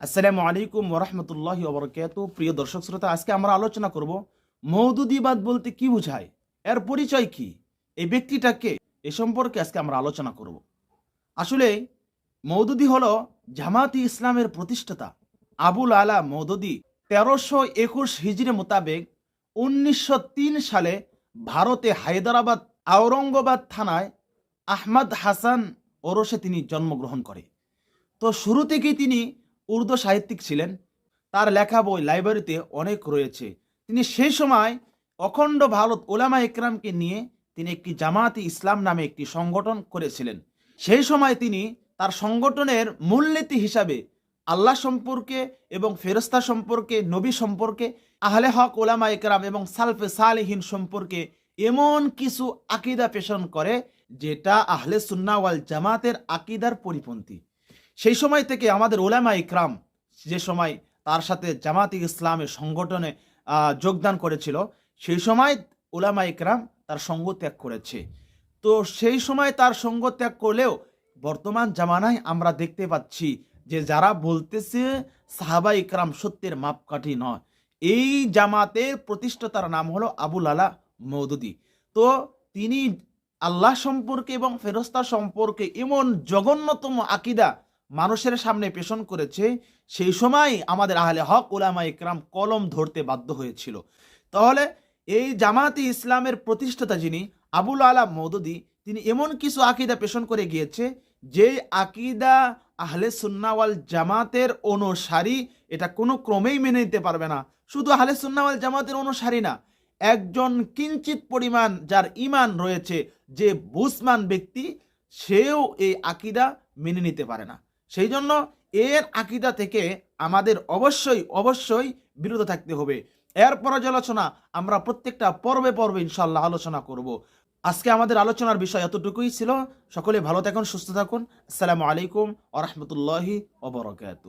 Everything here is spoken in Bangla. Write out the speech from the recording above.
আসসালামু আলাইকুম ওরহমতুল্লাহি ওবরাকাতু। প্রিয় দর্শক শ্রোতা, আজকে আমরা আলোচনা করব মওদুদিবাদ বলতে কি বোঝায়, এর পরিচয় কি, এই ব্যক্তিটাকে, এ সম্পর্কে আজকে আমরা আলোচনা করব। আসলে মওদুদি হলো জামাতি ইসলামের প্রতিষ্ঠাতা আবুল আলা মওদুদি 1321 হিজরি মোতাবেক 1903 সালে ভারতে হায়দ্রাবাদ আওরঙ্গাবাদ থানায় আহমদ হাসান ওরসে তিনি জন্মগ্রহণ করে। তো শুরু থেকেই তিনি উর্দু সাহিত্যিক ছিলেন। তার লেখা বই লাইব্রেরিতে অনেক রয়েছে। তিনি সেই সময় অখণ্ড ভারত ওলামা একরামকে নিয়ে তিনি একটি জামাতি ইসলাম নামে একটি সংগঠন করেছিলেন। সেই সময় তিনি তার সংগঠনের মূলনীতি হিসাবে আল্লাহ সম্পর্কে এবং ফেরেশতা সম্পর্কে, নবী সম্পর্কে, আহলে হক ওলামা একরাম এবং সালফে সালেহিন সম্পর্কে এমন কিছু আকীদা পেশন করে যেটা আহলে সুন্নাহ ওয়াল জামাতের আকীদার পরিপন্থী। সেই সময় থেকে আমাদের ওলামা ইকরাম যে সময় তার সাথে জামাতি ইসলামের সংগঠনে যোগদান করেছিল, সেই সময় ওলামা ইকরাম তার সঙ্গ ত্যাগ করেছে। তো সেই সময় তার সঙ্গ ত্যাগ করলেও বর্তমান জামানায় আমরা দেখতে পাচ্ছি যে যারা বলতেছে সাহাবা ইকরাম সত্যের মাপকাঠি নয়, এই জামাতের প্রতিষ্ঠাতার নাম হলো আবুল আলা মওদুদি। তো তিনি আল্লাহ সম্পর্কে এবং ফেরেশতা সম্পর্কে এমন জঘন্যতম আকীদা মানুষের সামনে পেশন করেছে, সেই সময় আমাদের আহলে হক উলামা ইকরাম কলম ধরতে বাধ্য হয়েছিল। তাহলে এই জামাতি ইসলামের প্রতিষ্ঠাতা যিনি আবুল আলা মওদুদি, তিনি এমন কিছু আকীদা পেশন করে গিয়েছে যে আকীদা আহলে সুন্নাহ ওয়াল জামাতের অনুসারী এটা কোনো ক্রমেই মেনে নিতে পারবে না। শুধু আহলে সুন্নাহ ওয়াল জামাতের অনুসারী না, একজন কিঞ্চিত পরিমাণ যার ঈমান রয়েছে, যে বুঝমান ব্যক্তি, সেও এই আকীদা মেনে নিতে পারে না। সেই জন্য এর আকীদা থেকে আমাদের অবশ্যই বিরত থাকতে হবে। এর পর্যালোচনা আমরা প্রত্যেকটা পর্বে পর্বে ইনশাআল্লাহ আলোচনা করব। আজকে আমাদের আলোচনার বিষয় এতটুকুই ছিল। সকলে ভালো থাকুন, সুস্থ থাকুন। আসসালামু আলাইকুম ওয়া রাহমাতুল্লাহি ওয়া বারাকাতুহু।